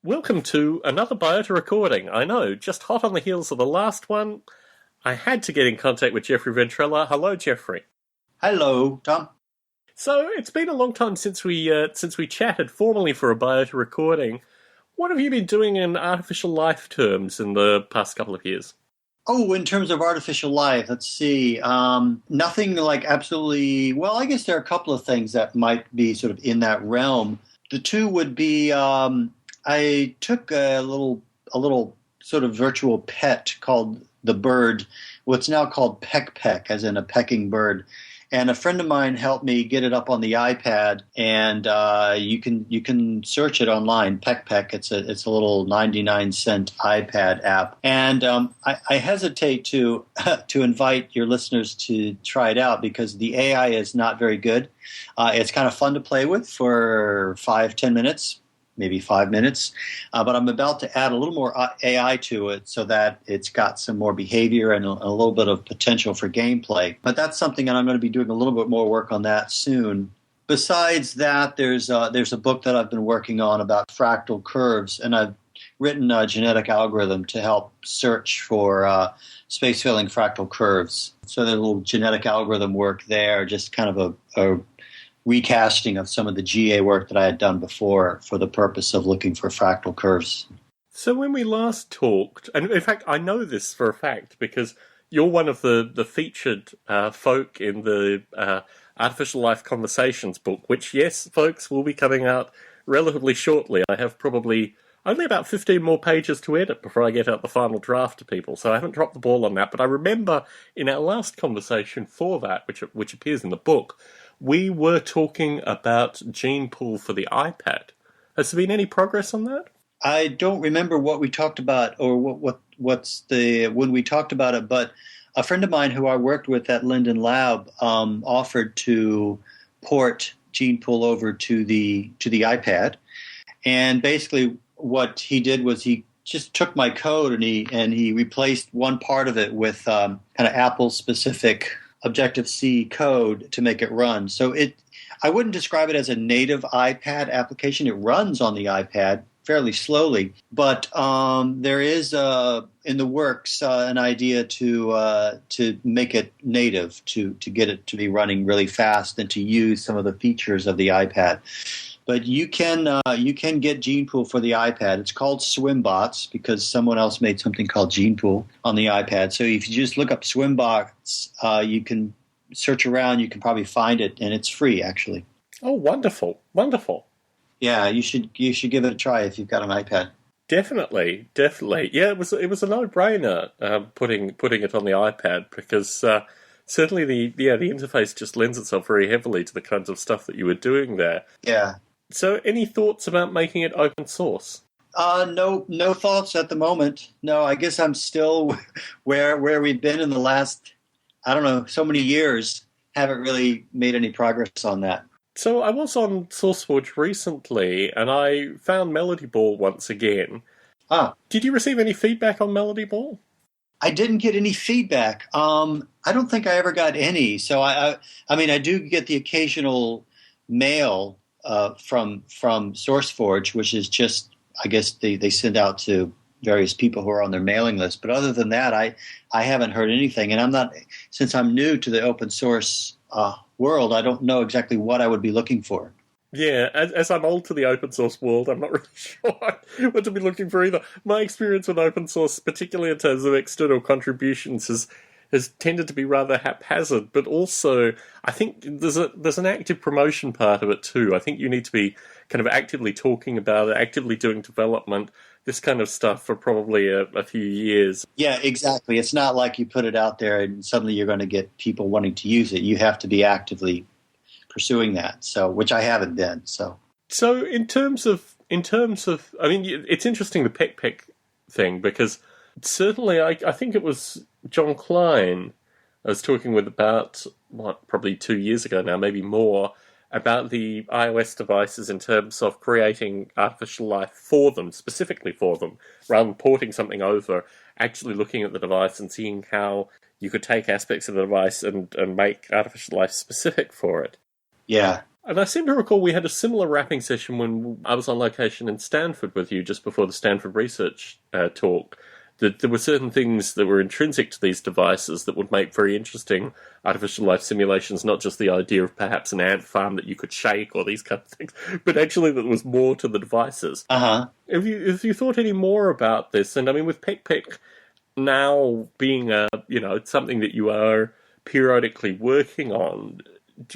Welcome to another Biota recording. I know, just hot on the heels of the last one, I had to get in contact with Jeffrey Ventrella. Hello, Jeffrey. Hello, Tom. So it's been a long time since we chatted formally for a Biota recording. What have you been doing in artificial life terms in the past couple of years? Oh, in terms of artificial life, let's see. Nothing like absolutely. Well, I guess there are a couple of things that might be sort of in that realm. The two would be I took a little sort of virtual pet called the bird, what's now called Peck Peck, as in a pecking bird. And a friend of mine helped me get it up on the iPad, and you can search it online. Peck Peck. It's a little 99-cent iPad app, and I hesitate to to invite your listeners to try it out because the AI is not very good. It's kind of fun to play with for 5-10 minutes. Maybe 5 minutes, but I'm about to add a little more AI to it so that it's got some more behavior and a little bit of potential for gameplay. But that's something, and I'm going to be doing a little bit more work on that soon. Besides that, there's a book that I've been working on about fractal curves, and I've written a genetic algorithm to help search for space-filling fractal curves. So there's a little genetic algorithm work there, just kind of a recasting of some of the GA work that I had done before for the purpose of looking for fractal curves. So when we last talked, and in fact I know this for a fact because you're one of the featured folk in the Artificial Life Conversations book, which, yes, folks, will be coming out relatively shortly. I have probably only about 15 more pages to edit before I get out the final draft to people, so I haven't dropped the ball on that. But I remember in our last conversation for that, which appears in the book, we were talking about gene pool for the iPad. Has there been any progress on that? I don't remember what we talked about or when we talked about it, but a friend of mine who I worked with at Linden Lab offered to port gene pool over to the iPad, and basically what he did was he just took my code and he replaced one part of it with kind of Apple specific Objective-C code to make it run. So I wouldn't describe it as a native iPad application. It runs on the iPad fairly slowly, but there is in the works an idea to make it native, to get it to be running really fast and to use some of the features of the iPad. But you can get GenePool for the iPad. It's called SwimBots because someone else made something called GenePool on the iPad. So if you just look up SwimBots, you can search around. You can probably find it, and it's free actually. Oh, wonderful, wonderful! Yeah, you should give it a try if you've got an iPad. Definitely. Yeah, it was a no-brainer putting it on the iPad because certainly the interface just lends itself very heavily to the kinds of stuff that you were doing there. Yeah. So, any thoughts about making it open source? No thoughts at the moment. No, I guess I'm still where we've been in the last, I don't know, so many years. Haven't really made any progress on that. So I was on SourceForge recently, and I found Melody Ball once again. Ah. Did you receive any feedback on Melody Ball? I didn't get any feedback. I don't think I ever got any. So I mean, I do get the occasional mail from SourceForge, which is just, I guess they send out to various people who are on their mailing list. But other than that, I haven't heard anything. And since I'm new to the open source world, I don't know exactly what I would be looking for. Yeah, as I'm old to the open source world, I'm not really sure what to be looking for either. My experience with open source, particularly in terms of external contributions, has tended to be rather haphazard, but also I think there's an active promotion part of it too. I think you need to be kind of actively talking about it, actively doing development, this kind of stuff for probably a few years. Yeah, exactly. It's not like you put it out there and suddenly you're going to get people wanting to use it. You have to be actively pursuing that, which I haven't been. So in terms of, I mean, it's interesting the Peck thing because certainly I think it was John Klein I was talking with about probably 2 years ago now, maybe more, about the iOS devices in terms of creating artificial life for them, specifically for them, rather than porting something over, actually looking at the device and seeing how you could take aspects of the device and make artificial life specific for it. Yeah. And I seem to recall we had a similar wrapping session when I was on location in Stanford with you just before the Stanford research talk. That there were certain things that were intrinsic to these devices that would make very interesting artificial life simulations, not just the idea of perhaps an ant farm that you could shake or these kind of things, but actually that there was more to the devices. Uh-huh. Have you thought any more about this? And I mean, with PEC now being something that you are periodically working on,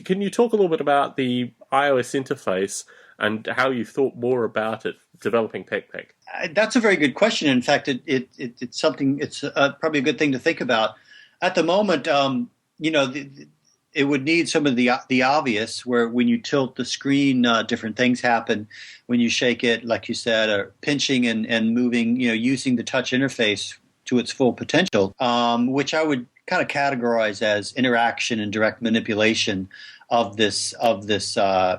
can you talk a little bit about the iOS interface and how you've thought more about it developing PEC? That's a very good question. In fact, it's something. It's probably a good thing to think about. At the moment, it would need some of the obvious, where when you tilt the screen, different things happen. When you shake it, like you said, or pinching and moving, using the touch interface to its full potential, which I would kind of categorize as interaction and direct manipulation of this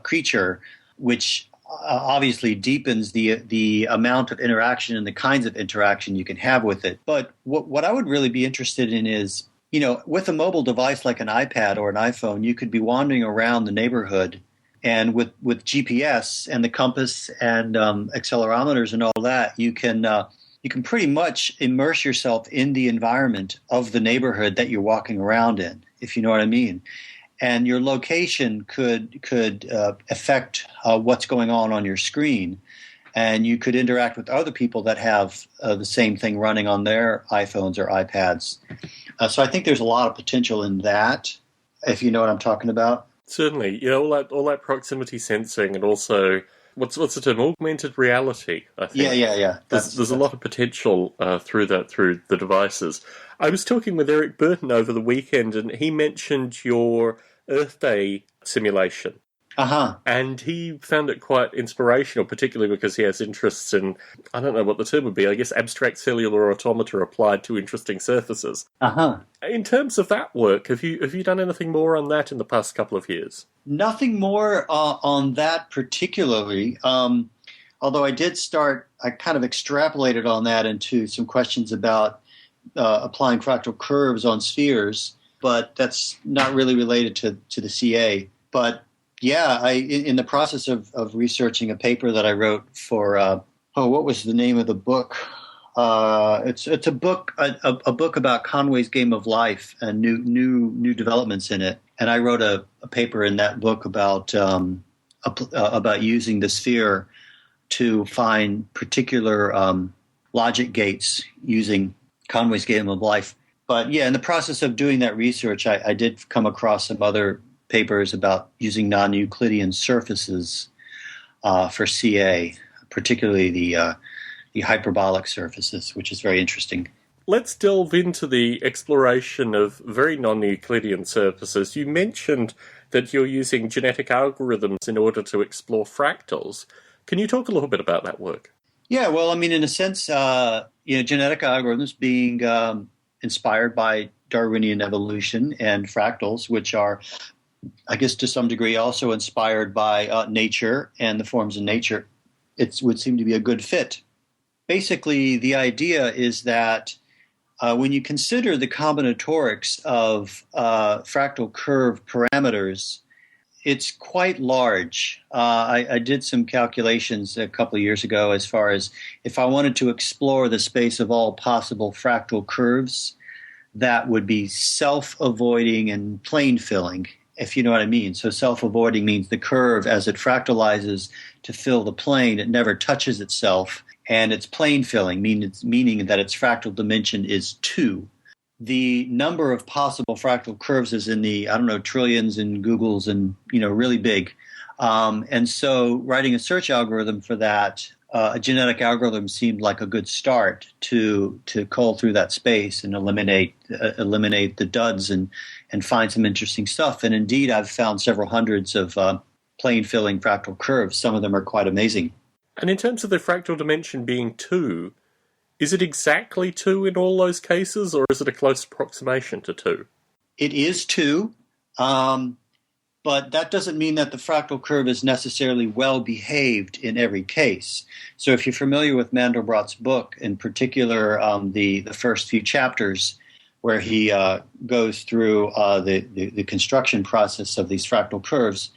creature, which obviously deepens the amount of interaction and the kinds of interaction you can have with it. But what I would really be interested in is, with a mobile device like an iPad or an iPhone, you could be wandering around the neighborhood, and with GPS and the compass and accelerometers and all that, you can pretty much immerse yourself in the environment of the neighborhood that you're walking around in, if you know what I mean. And your location could affect what's going on your screen. And you could interact with other people that have the same thing running on their iPhones or iPads. So I think there's a lot of potential in that, if you know what I'm talking about. Certainly. All that proximity sensing, and also, what's the term? Augmented reality, I think. Yeah. There's a lot of potential through the devices. I was talking with Eric Burton over the weekend, and he mentioned your Earth Day simulation. Uh-huh. And he found it quite inspirational, particularly because he has interests in, I don't know what the term would be, I guess abstract cellular automata applied to interesting surfaces. Uh-huh. In terms of that work, have you done anything more on that in the past couple of years? Nothing more on that particularly, although I kind of extrapolated on that into some questions about applying fractal curves on spheres, but that's not really related to the CA. But yeah, in the process of researching a paper that I wrote for, what was the name of the book? It's a book about Conway's Game of Life and new developments in it. And I wrote a paper in that book about using the sphere to find particular logic gates using Conway's Game of Life. But yeah, in the process of doing that research, I did come across some other papers about using non-Euclidean surfaces for CA, particularly the hyperbolic surfaces, which is very interesting. Let's delve into the exploration of very non-Euclidean surfaces. You mentioned that you're using genetic algorithms in order to explore fractals. Can you talk a little bit about that work? Yeah, well, I mean, in a sense, genetic algorithms being inspired by Darwinian evolution and fractals, which are, I guess, to some degree also inspired by nature and the forms of nature, it would seem to be a good fit. Basically, the idea is that when you consider the combinatorics of fractal curve parameters, it's quite large. I did some calculations a couple of years ago as far as if I wanted to explore the space of all possible fractal curves, that would be self-avoiding and plane filling, if you know what I mean. So self-avoiding means the curve, as it fractalizes to fill the plane, it never touches itself. And it's plane filling, meaning that its fractal dimension is 2. The number of possible fractal curves is in the, trillions and googles and, really big. And so writing a search algorithm for that, a genetic algorithm seemed like a good start to cull through that space and eliminate the duds and find some interesting stuff. And indeed, I've found several hundreds of plane filling fractal curves. Some of them are quite amazing. And in terms of the fractal dimension being 2, is it exactly 2 in all those cases, or is it a close approximation to 2? It is 2, but that doesn't mean that the fractal curve is necessarily well behaved in every case. So if you're familiar with Mandelbrot's book, in particular the first few chapters where he goes through the construction process of these fractal curves,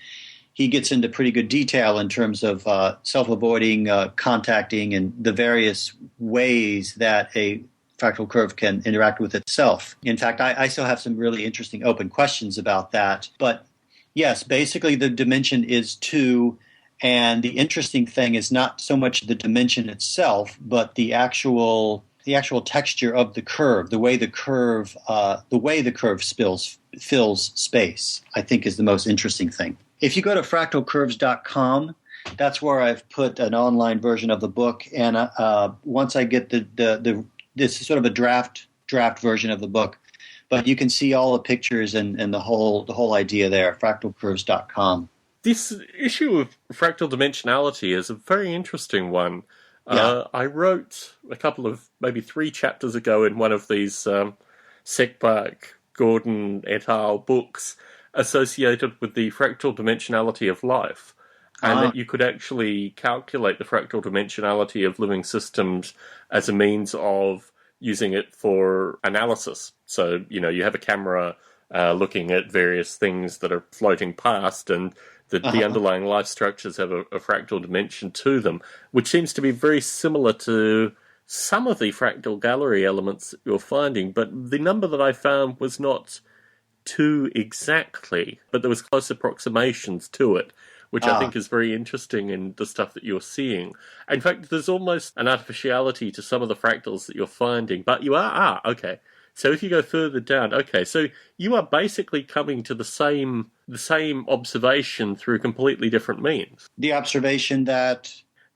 he gets into pretty good detail in terms of self-avoiding, contacting, and the various ways that a fractal curve can interact with itself. In fact, I still have some really interesting open questions about that. But yes, basically the dimension is 2, and the interesting thing is not so much the dimension itself, but the actual texture of the curve, the way the curve fills space, I think is the most interesting thing. If you go to fractalcurves.com, that's where I've put an online version of the book, and once I get this is sort of a draft version of the book, but you can see all the pictures and the whole idea there. Fractalcurves.com. This issue of fractal dimensionality is a very interesting one. Yeah. I wrote a couple of, maybe 3 chapters ago in one of these Seckbach, Gordon et al. Books associated with the fractal dimensionality of life, and that you could actually calculate the fractal dimensionality of living systems as a means of using it for analysis. So, you have a camera looking at various things that are floating past, and the underlying life structures have a fractal dimension to them, which seems to be very similar to some of the fractal gallery elements that you're finding. But the number that I found was not 2 exactly, but there was close approximations to it, which I think is very interesting in the stuff that you're seeing. In fact, there's almost an artificiality to some of the fractals that you're finding, but you are, okay. So if you go further down, okay, so you are basically coming to the same observation through completely different means. The observation that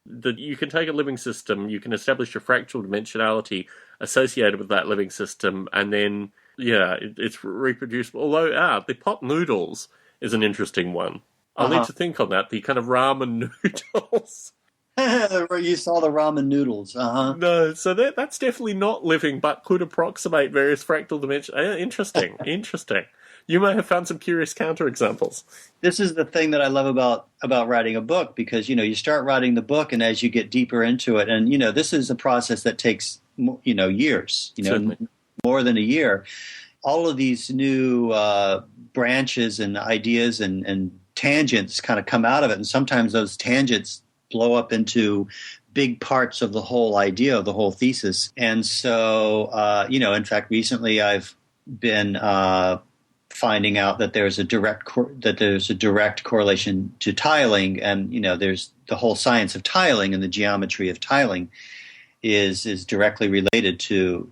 you can take a living system, you can establish a fractal dimensionality associated with that living system, and then, it's reproducible. Although, the pot noodles is an interesting one. I'll need to think on that, the kind of ramen noodles. Where you saw the ramen noodles. No, so that's definitely not living, but could approximate various fractal dimensions. Interesting, interesting. You may have found some curious counterexamples. This is the thing that I love about writing a book, because, you start writing the book, and as you get deeper into it, and, this is a process that takes, years, more than a year. All of these new branches and ideas and tangents kind of come out of it, and sometimes those tangents blow up into big parts of the whole idea, of the whole thesis. And so, in fact, recently I've been finding out that there's a direct correlation to tiling, and there's the whole science of tiling, and the geometry of tiling is directly related to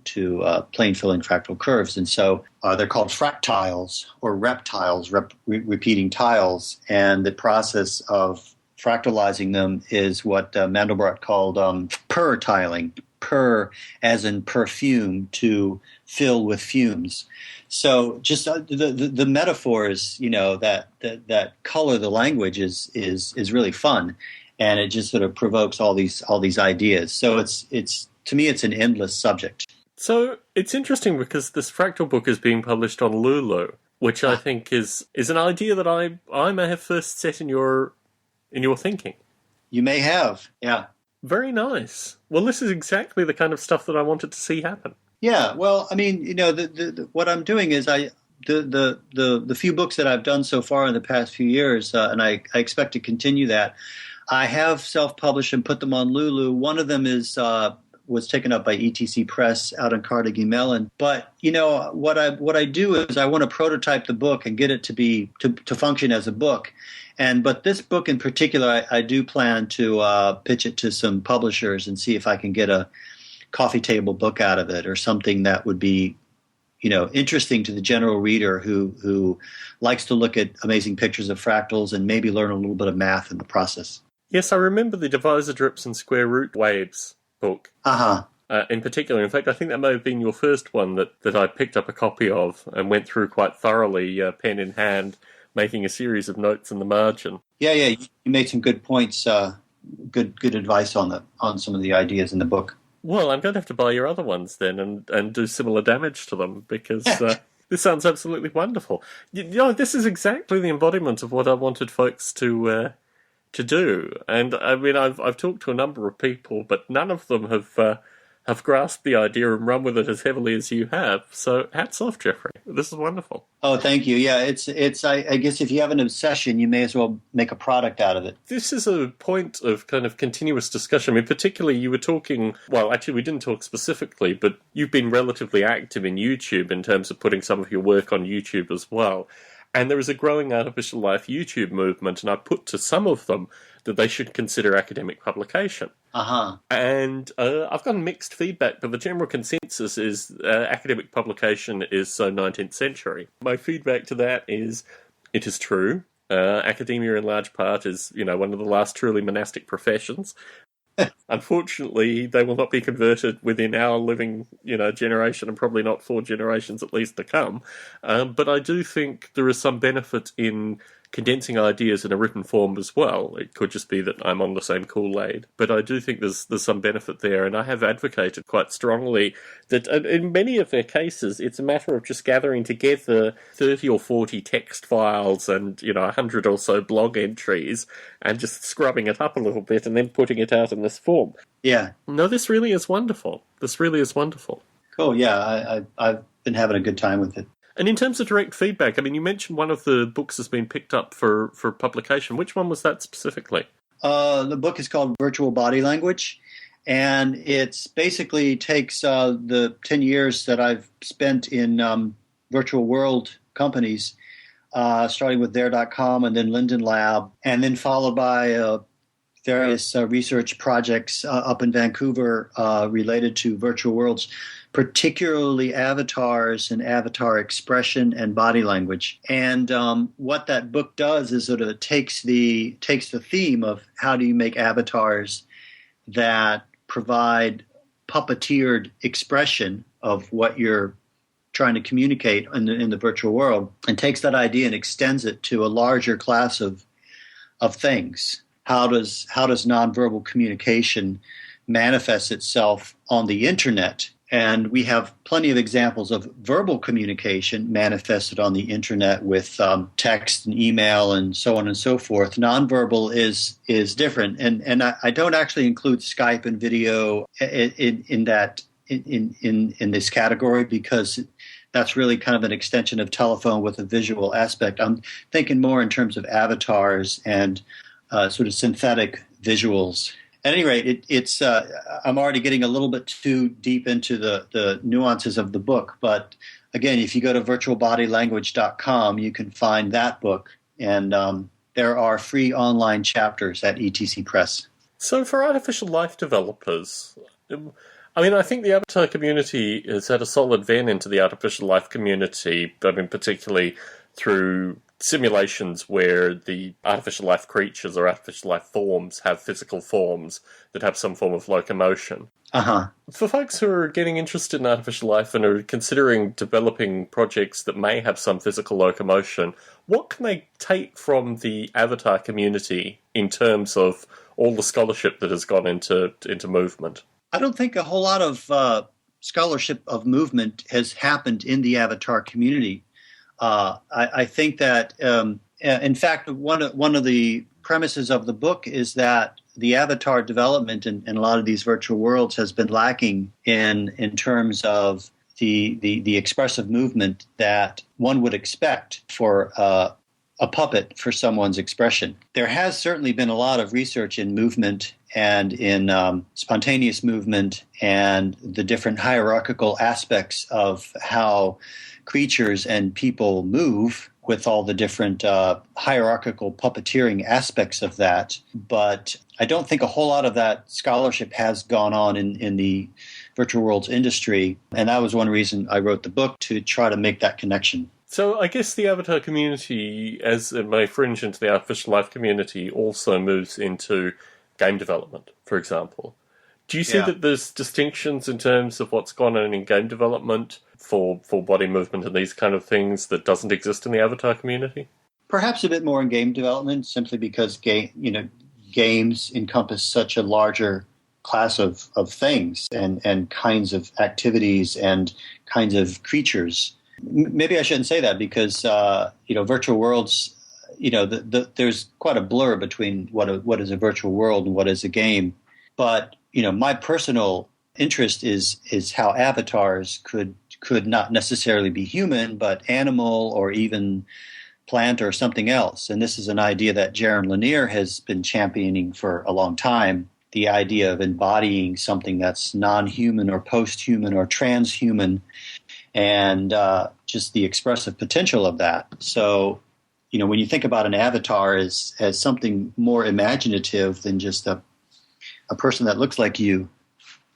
plane filling fractal curves. And so they're called fractiles or reptiles, repeating tiles, and the process of fractalizing them is what Mandelbrot called pur tiling, pur as in perfume, to fill with fumes. So just the metaphors, that color the language is really fun, and it just sort of provokes all these ideas. So it's to me it's an endless subject. So it's interesting because this fractal book is being published on Lulu, which I think is an idea that I may have first set in your thinking. You may have, yeah. Very nice. Well, this is exactly the kind of stuff that I wanted to see happen. Yeah, well, I mean, what I'm doing is the few books that I've done so far in the past few years, and I expect to continue that. I have self-published and put them on Lulu. One of them was taken up by ETC Press out in Carnegie Mellon. But what I do is I want to prototype the book and get it to function as a book. But this book in particular, I do plan to pitch it to some publishers and see if I can get a coffee table book out of it, or something that would be, interesting to the general reader who likes to look at amazing pictures of fractals and maybe learn a little bit of math in the process. Yes, I remember the divisor drips and square root waves book. In particular. In fact, I think that may have been your first one that I picked up a copy of and went through quite thoroughly, pen in hand, making a series of notes in the margin. Yeah, you made some good points, good advice on some of the ideas in the book. Well, I'm going to have to buy your other ones then and do similar damage to them, because this sounds absolutely wonderful. This is exactly the embodiment of what I wanted folks to do. And I mean, I've talked to a number of people, but none of them have have grasped the idea and run with it as heavily as you have. So hats off, Jeffrey. This is wonderful. Oh, thank you. Yeah, it's. I guess if you have an obsession, you may as well make a product out of it. This is a point of kind of continuous discussion. I mean, particularly you were talking, well, actually we didn't talk specifically, but you've been relatively active in YouTube in terms of putting some of your work on YouTube as well. And there is a growing artificial life YouTube movement, and I put to some of them that they should consider academic publication. Uh-huh. And I've gotten mixed feedback, but the general consensus is academic publication is so 19th century. My feedback to that is it is true. Academia in large part is, one of the last truly monastic professions. Unfortunately, they will not be converted within our living, generation, and probably not 4 generations at least to come. But I do think there is some benefit in condensing ideas in a written form as well. It could just be that I'm on the same Kool-Aid. But I do think there's some benefit there, and I have advocated quite strongly that in many of their cases, it's a matter of just gathering together 30 or 40 text files and, 100 or so blog entries and just scrubbing it up a little bit and then putting it out in this form. Yeah. No, this really is wonderful. This really is wonderful. Cool, yeah. I've been having a good time with it. And in terms of direct feedback, I mean, you mentioned one of the books has been picked up for publication. Which one was that specifically? The book is called Virtual Body Language, and it's basically takes the 10 years that I've spent in virtual world companies, starting with There.com and then Linden Lab, and then followed by various research projects up in Vancouver related to virtual worlds, particularly avatars and avatar expression and body language. And what that book does is sort of takes the theme of how do you make avatars that provide puppeteered expression of what you're trying to communicate in the virtual world, and takes that idea and extends it to a larger class of things. How does nonverbal communication manifest itself on the internet? And we have plenty of examples of verbal communication manifested on the internet with text and email and so on and so forth. Nonverbal is different, and I don't actually include Skype and video in this category, because that's really kind of an extension of telephone with a visual aspect. I'm thinking more in terms of avatars and sort of synthetic visuals. At any rate, it's I'm already getting a little bit too deep into the nuances of the book. But again, if you go to virtualbodylanguage.com, you can find that book. And there are free online chapters at ETC Press. So for artificial life developers, I mean, I think the avatar community has had a solid ven into the artificial life community, I mean, particularly through simulations where the artificial life creatures or artificial life forms have physical forms that have some form of locomotion. Uh-huh. For folks who are getting interested in artificial life and are considering developing projects that may have some physical locomotion, what can they take from the avatar community in terms of all the scholarship that has gone into movement? I don't think a whole lot of scholarship of movement has happened in the avatar community. I think that, in fact, one of the premises of the book is that the avatar development in a lot of these virtual worlds has been lacking in terms of the expressive movement that one would expect for a puppet for someone's expression. There has certainly been a lot of research in movement and in spontaneous movement and the different hierarchical aspects of how creatures and people move, with all the different hierarchical puppeteering aspects of that. But I don't think a whole lot of that scholarship has gone on in the virtual worlds industry. And that was one reason I wrote the book, to try to make that connection. So I guess the avatar community, as it may fringe into the artificial life community, also moves into game development, for example. Do you see that there's distinctions in terms of what's gone on in game development for body movement and these kind of things that doesn't exist in the avatar community? Perhaps a bit more in game development, simply because games encompass such a larger class of things and kinds of activities and kinds of creatures. Maybe I shouldn't say that, because virtual worlds, there's quite a blur between what is a virtual world and what is a game. But my personal interest is how avatars could not necessarily be human, but animal or even plant or something else. And this is an idea that Jaron Lanier has been championing for a long time, the idea of embodying something that's non-human or post-human or transhuman, and just the expressive potential of that. So, when you think about an avatar as something more imaginative than just a person that looks like you,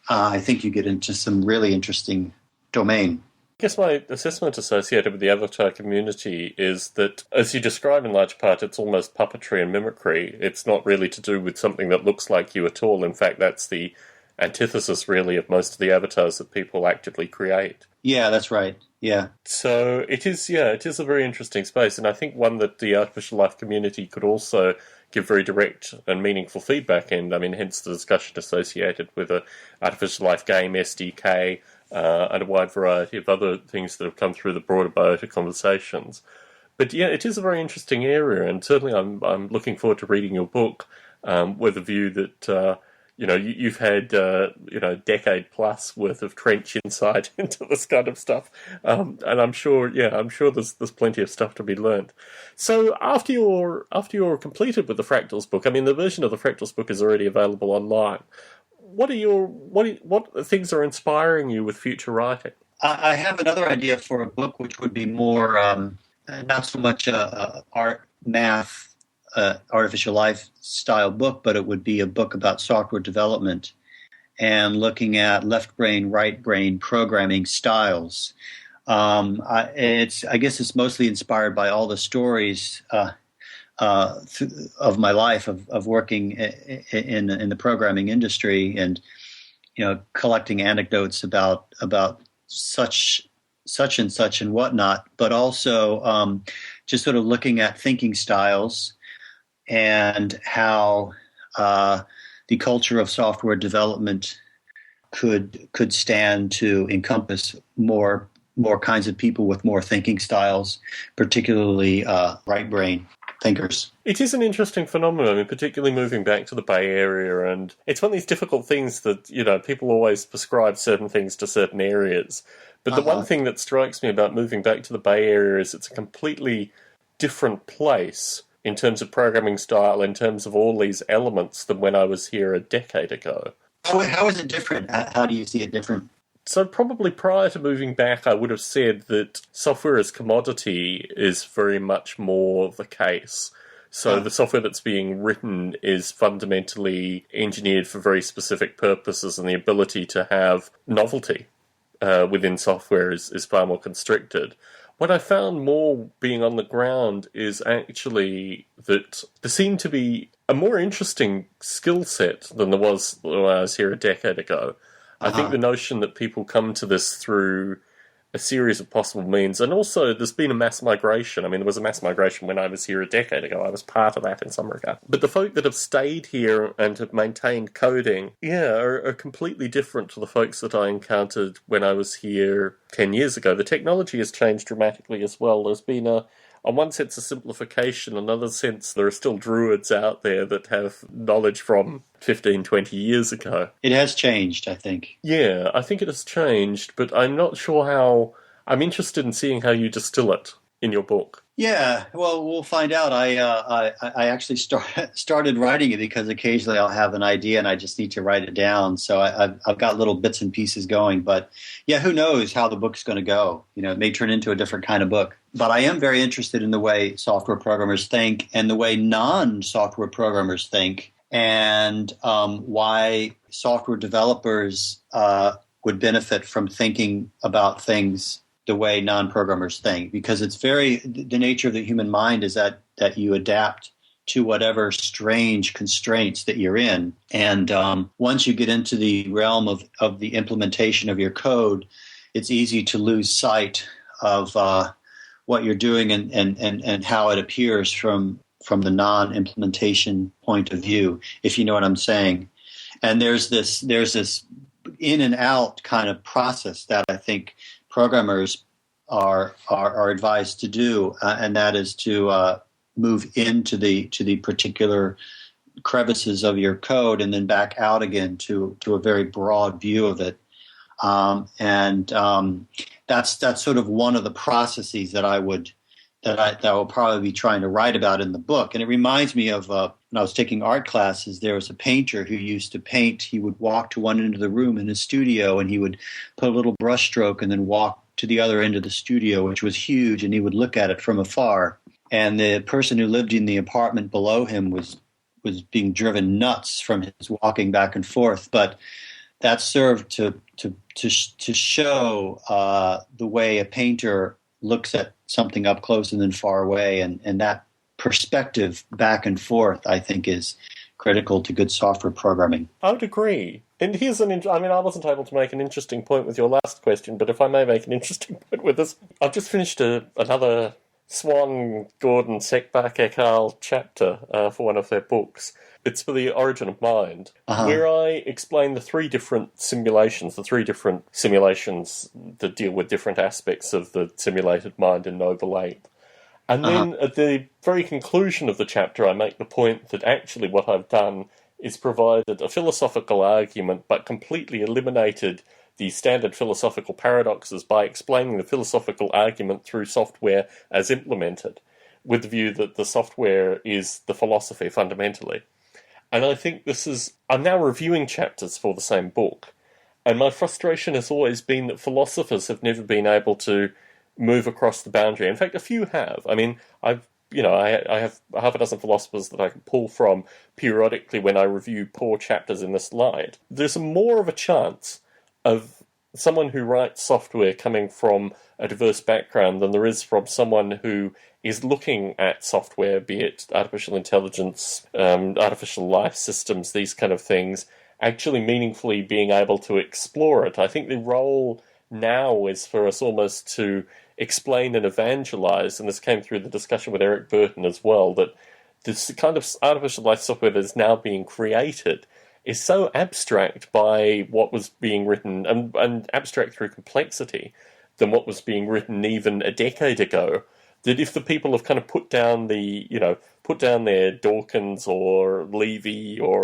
I think you get into some really interesting domain. I guess my assessment associated with the avatar community is that, as you describe in large part, it's almost puppetry and mimicry. It's not really to do with something that looks like you at all. In fact, that's the antithesis, really, of most of the avatars that people actively create. Yeah, that's right. Yeah. So it is a very interesting space, and I think one that the artificial life community could also give very direct and meaningful feedback in. I mean, hence the discussion associated with a artificial life game SDK and a wide variety of other things that have come through the broader Biota conversations. But yeah, it is a very interesting area, and certainly I'm looking forward to reading your book with a view that you've had a decade plus worth of trench insight into this kind of stuff, and I'm sure there's plenty of stuff to be learned. So after you're completed with the Fractals book, I mean, the version of the Fractals book is already available online. What things are inspiring you with future writing? I have another idea for a book which would be more not so much a art, math, artificial life style book, but it would be a book about software development and looking at left brain, right brain programming styles. I guess it's mostly inspired by all the stories of my life of working in the programming industry, and collecting anecdotes about such and such and whatnot, but also just sort of looking at thinking styles and how the culture of software development could stand to encompass more kinds of people with more thinking styles, particularly right brain thinkers. It is an interesting phenomenon, I mean, particularly moving back to the Bay Area, and it's one of these difficult things that, people always prescribe certain things to certain areas. But the one thing that strikes me about moving back to the Bay Area is it's a completely different place in terms of programming style, in terms of all these elements, than when I was here a decade ago. How is it different? How do you see it different? So probably prior to moving back, I would have said that software as commodity is very much more the case. So the software that's being written is fundamentally engineered for very specific purposes, and the ability to have novelty within software is far more constricted. What I found more being on the ground is actually that there seemed to be a more interesting skill set than there was when I was here a decade ago. I think the notion that people come to this through a series of possible means, and also there's been a mass migration. I mean, there was a mass migration when I was here a decade ago. I was part of that in some regard. But the folk that have stayed here and have maintained coding, are completely different to the folks that I encountered when I was here 10 years ago. The technology has changed dramatically as well. There's been on one sense, a simplification. On another sense, there are still druids out there that have knowledge from 15, 20 years ago. It has changed, I think. Yeah, I think it has changed, but I'm not sure how... I'm interested in seeing how you distill it in your book. Yeah, well, we'll find out. I actually started writing it because occasionally I'll have an idea and I just need to write it down. So I've got little bits and pieces going. But yeah, who knows how the book's going to go? It may turn into a different kind of book. But I am very interested in the way software programmers think and the way non-software programmers think, and why software developers would benefit from thinking about things the way non-programmers think, because it's the nature of the human mind is that you adapt to whatever strange constraints that you're in. And once you get into the realm of the implementation of your code, it's easy to lose sight of what you're doing and how it appears from the non-implementation point of view, if you know what I'm saying. And there's this in and out kind of process that I think programmers are advised to do, and that is to move into the particular crevices of your code and then back out again to a very broad view of it. That's sort of one of the processes that I will probably be trying to write about in the book. And it reminds me of when I was taking art classes, there was a painter who used to paint. He would walk to one end of the room in his studio, and he would put a little brush stroke and then walk to the other end of the studio, which was huge, and he would look at it from afar. And the person who lived in the apartment below him was being driven nuts from his walking back and forth. But that served to show the way a painter looks at something up close and then far away, and that perspective back and forth, I think, is critical to good software programming. I would agree. And here's I wasn't able to make an interesting point with your last question, but if I may make an interesting point with this, I've just finished another Swan, Gordon, Seckbach, Ekal chapter for one of their books. It's for The Origin of Mind, where I explain the three different simulations that deal with different aspects of the simulated mind in Noble Ape. And then at the very conclusion of the chapter, I make the point that actually what I've done is provided a philosophical argument, but completely eliminated the standard philosophical paradoxes by explaining the philosophical argument through software as implemented, with the view that the software is the philosophy fundamentally. And I think I'm now reviewing chapters for the same book, and my frustration has always been that philosophers have never been able to move across the boundary. In fact, a few have. I mean, I have half a dozen philosophers that I can pull from periodically when I review poor chapters in this light. There's more of a chance of someone who writes software coming from a diverse background than there is from someone who is looking at software, be it artificial intelligence, artificial life systems, these kind of things, actually meaningfully being able to explore it. I think the role now is for us almost to explain and evangelize, and this came through the discussion with Eric Burton as well, that this kind of artificial life software that is now being created is so abstract by what was being written, and abstract through complexity, than what was being written even a decade ago, that if the people have kind of put down their Dawkins or Levy or,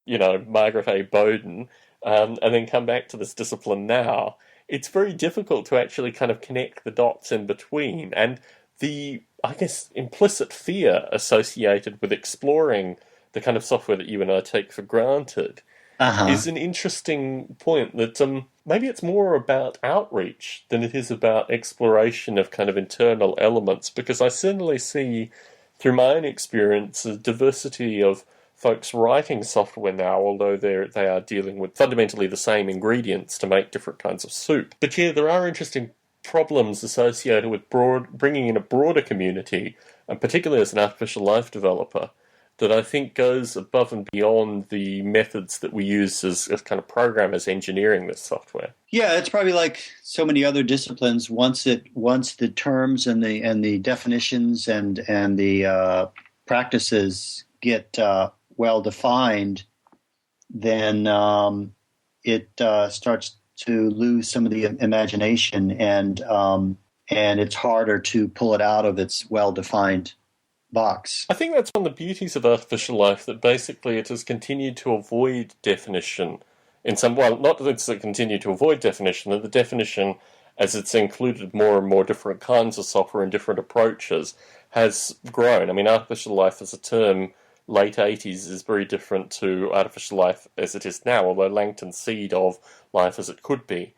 Margaret A. Bowden, and then come back to this discipline now, it's very difficult to actually kind of connect the dots in between. And the, I guess, implicit fear associated with exploring the kind of software that you and I take for granted is an interesting point that maybe it's more about outreach than it is about exploration of kind of internal elements, because I certainly see through my own experience a diversity of folks writing software now, although they are dealing with fundamentally the same ingredients to make different kinds of soup. But yeah, there are interesting problems associated with bringing in a broader community, and particularly as an artificial life developer, that I think goes above and beyond the methods that we use as kind of programmers engineering this software. Yeah, it's probably like so many other disciplines. Once the terms and the definitions and the practices get well defined, then it starts to lose some of the imagination, and it's harder to pull it out of its well defined box. I think that's one of the beauties of artificial life, that basically it has continued to avoid definition in some, well, not that it's continued to avoid definition, that the definition, as it's included more and more different kinds of software and different approaches, has grown. I mean, artificial life as a term, late 80s, is very different to artificial life as it is now, although Langton's seed of life as it could be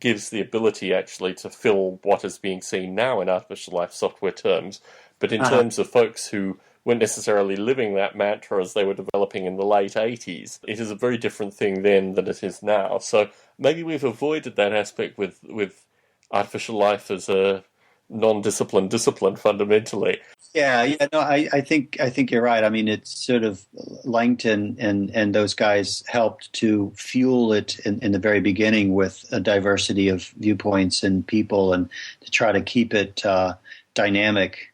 gives the ability actually to fill what is being seen now in artificial life software terms. But in terms of folks who weren't necessarily living that mantra as they were developing in the late 80s, it is a very different thing then than it is now. So maybe we've avoided that aspect with artificial life as a non-disciplined discipline fundamentally. Yeah, no, I think you're right. I mean, it's sort of Langton and those guys helped to fuel it in the very beginning with a diversity of viewpoints and people, and to try to keep it dynamic.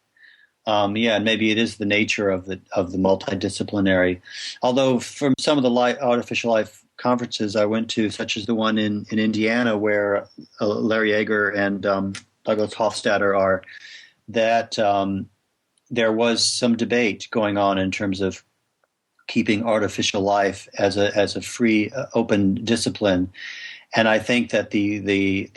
And maybe it is the nature of the multidisciplinary. Although from some of the artificial life conferences I went to, such as the one in Indiana where Larry Yeager and Douglas Hofstadter are, that there was some debate going on in terms of keeping artificial life as a free, open discipline. And I think that the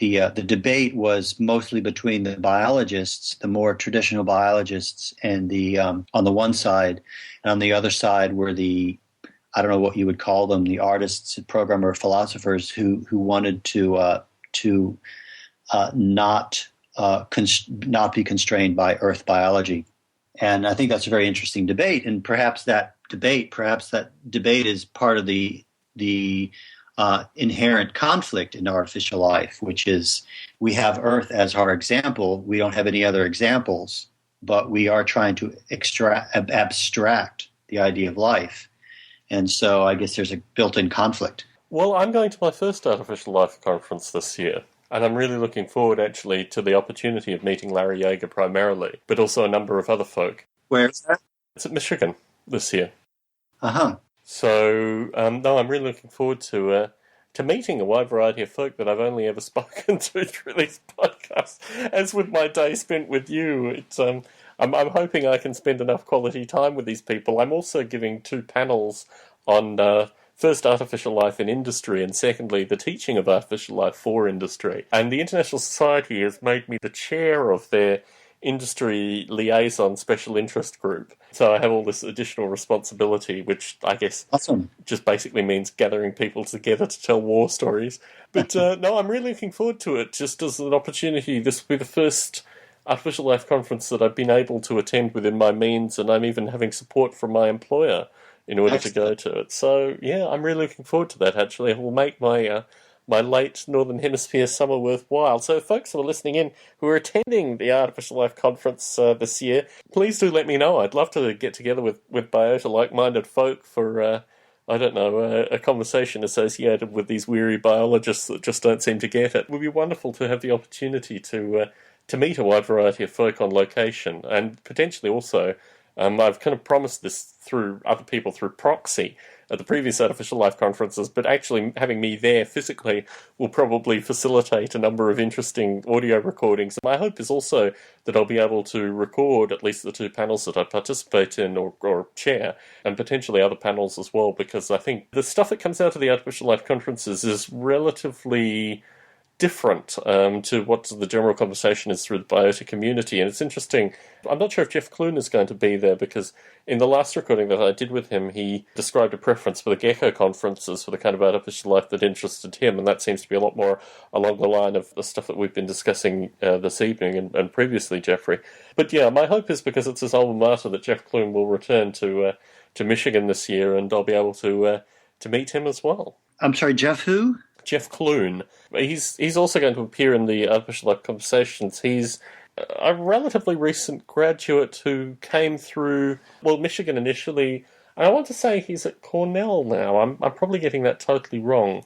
debate was mostly between the biologists, the more traditional biologists, and the on the one side, and on the other side were the, I don't know what you would call them, the artists, programmer, philosophers who wanted to not be constrained by Earth biology. And I think that's a very interesting debate. And perhaps that debate is part of the inherent conflict in artificial life, which is we have Earth as our example. We don't have any other examples, but we are trying to abstract the idea of life. And so I guess there's a built-in conflict. Well, I'm going to my first Artificial Life conference this year, and I'm really looking forward, actually, to the opportunity of meeting Larry Yeager primarily, but also a number of other folk. Where's that? It's at Michigan this year. Uh-huh. So, no, I'm really looking forward to meeting a wide variety of folk that I've only ever spoken to through these podcasts. As with my day spent with you, it's I'm hoping I can spend enough quality time with these people. I'm also giving 2 panels on first, artificial life in industry, and secondly, the teaching of artificial life for industry. And the International Society has made me the chair of their industry liaison special interest group. So I have all this additional responsibility, which I guess just basically means gathering people together to tell war stories. But no, I'm really looking forward to it, just as an opportunity. This will be the first Artificial Life conference that I've been able to attend within my means, and I'm even having support from my employer in order to go to it. So, yeah, I'm really looking forward to that, actually. It will make my my late Northern Hemisphere summer worthwhile. So, folks who are listening in, who are attending the Artificial Life conference this year, please do let me know. I'd love to get together with Biota like-minded folk for, I don't know, a conversation associated with these weary biologists that just don't seem to get it. It would be wonderful to have the opportunity to meet a wide variety of folk on location, and potentially also, I've kind of promised this through other people through proxy at the previous Artificial Life conferences, but actually having me there physically will probably facilitate a number of interesting audio recordings. My hope is also that I'll be able to record at least the 2 panels that I participate in or chair, and potentially other panels as well, because I think the stuff that comes out of the Artificial Life conferences is relatively different to what the general conversation is through the Biota community. And it's interesting, I'm not sure if Jeff Clune is going to be there, because in the last recording that I did with him, he described a preference for the Gecko conferences for the kind of artificial life that interested him, and that seems to be a lot more along the line of the stuff that we've been discussing this evening and previously, Jeffrey. But yeah, my hope is, because it's his alma mater, that Jeff Clune will return to Michigan this year, and I'll be able to meet him as well. I'm sorry, Jeff who? Jeff Clune. He's also going to appear in the Artificial Life Conversations. He's a relatively recent graduate who came through, Michigan initially, and I want to say he's at Cornell now. I'm probably getting that totally wrong.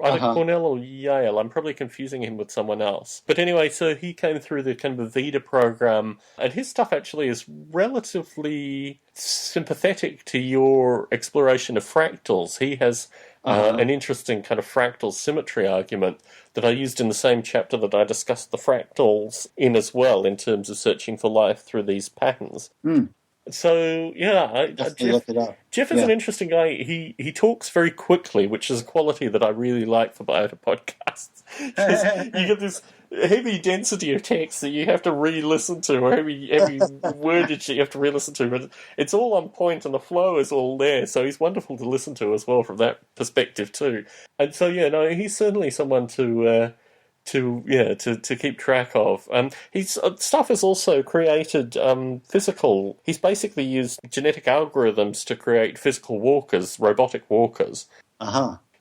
Either Cornell or Yale. I'm probably confusing him with someone else. But anyway, so he came through the kind of Vita program, and his stuff actually is relatively sympathetic to your exploration of fractals. He has an interesting kind of fractal symmetry argument that I used in the same chapter that I discussed the fractals in as well, in terms of searching for life through these patterns. So, yeah, Jeff is an interesting guy. He talks very quickly, which is a quality that I really like for Biota podcasts. You get this heavy density of text that you have to re-listen to, or heavy wordage that you have to re-listen to, but it's all on point and the flow is all there, so he's wonderful to listen to as well from that perspective too. And so, yeah, no, he's certainly someone to keep track of. His stuff has also created physical. He's basically used genetic algorithms to create physical walkers, robotic walkers.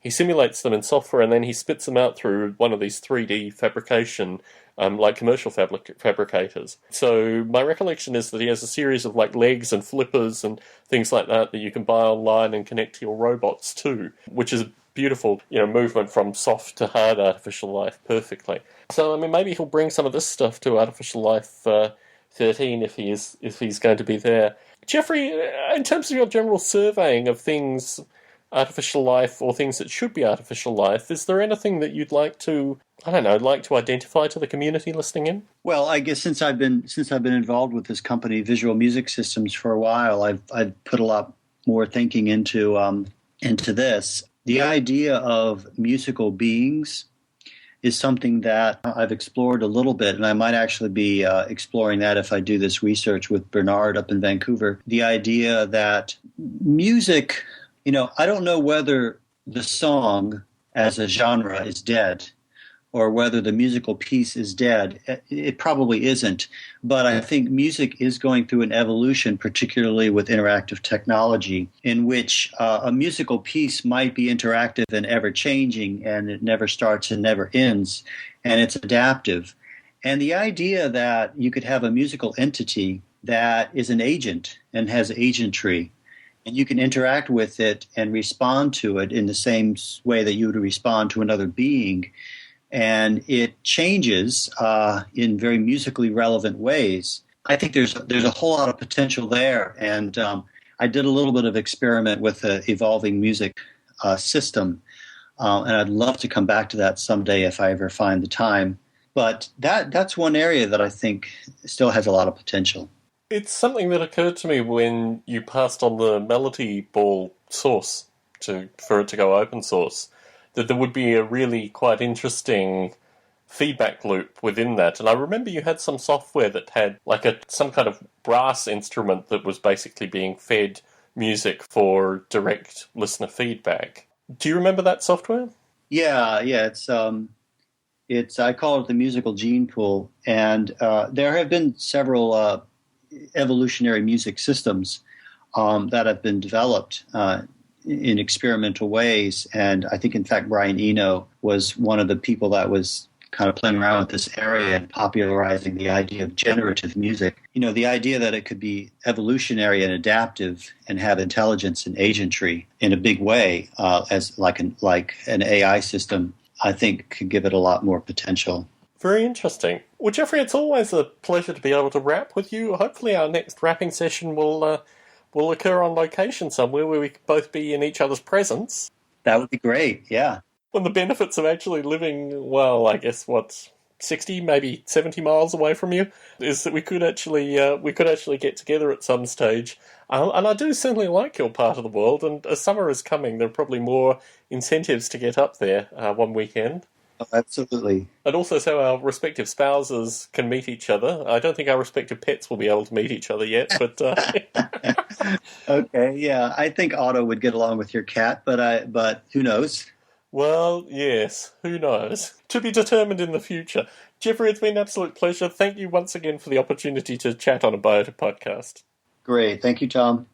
He simulates them in software, and then he spits them out through one of these 3D fabrication, like commercial fabricators. So my recollection is that he has a series of like legs and flippers and things like that you can buy online and connect to your robots too, which is beautiful, movement from soft to hard artificial life perfectly. So, I mean, maybe he'll bring some of this stuff to Artificial Life 13 if he's going to be there. Jeffrey, in terms of your general surveying of things, artificial life or things that should be artificial life, is there anything that you'd like to identify to the community listening in? Well, I guess since I've been involved with this company, Visual Music Systems, for a while, I've put a lot more thinking into this. The idea of musical beings is something that I've explored a little bit, and I might actually be exploring that if I do this research with Bernard up in Vancouver. The idea that music, I don't know whether the song as a genre is dead or whether the musical piece is dead. It probably isn't. But I think music is going through an evolution, particularly with interactive technology, in which a musical piece might be interactive and ever-changing, and it never starts and never ends, and it's adaptive. And the idea that you could have a musical entity that is an agent and has agentry, and you can interact with it and respond to it in the same way that you would respond to another being, and it changes in very musically relevant ways. I think there's a whole lot of potential there, and I did a little bit of experiment with the evolving music system, and I'd love to come back to that someday if I ever find the time. But that's one area that I think still has a lot of potential. It's something that occurred to me when you passed on the Melody Ball source for it to go open source, that there would be a really quite interesting feedback loop within that. And I remember you had some software that had some kind of brass instrument that was basically being fed music for direct listener feedback. Do you remember that software? Yeah. It's I call it the musical gene pool, and there have been several evolutionary music systems that have been developed in experimental ways. And I think, in fact, Brian Eno was one of the people that was kind of playing around with this area and popularizing the idea of generative music. The idea that it could be evolutionary and adaptive and have intelligence and agentry in a big way, as like an AI system, I think could give it a lot more potential. Very interesting. Well, Jeffrey, it's always a pleasure to be able to rap with you. Hopefully our next rapping session will occur on location somewhere where we could both be in each other's presence. That would be great, yeah. One of the benefits of actually living, well, I guess, 60, maybe 70 miles away from you, is that we could actually get together at some stage. And I do certainly like your part of the world, and as summer is coming, there are probably more incentives to get up there one weekend. Oh, absolutely. And also so our respective spouses can meet each other. I don't think our respective pets will be able to meet each other yet, but... Okay, yeah. I think Otto would get along with your cat, but who knows? Well, yes, who knows? To be determined in the future. Jeffrey, it's been an absolute pleasure. Thank you once again for the opportunity to chat on a Biota podcast. Great. Thank you, Tom.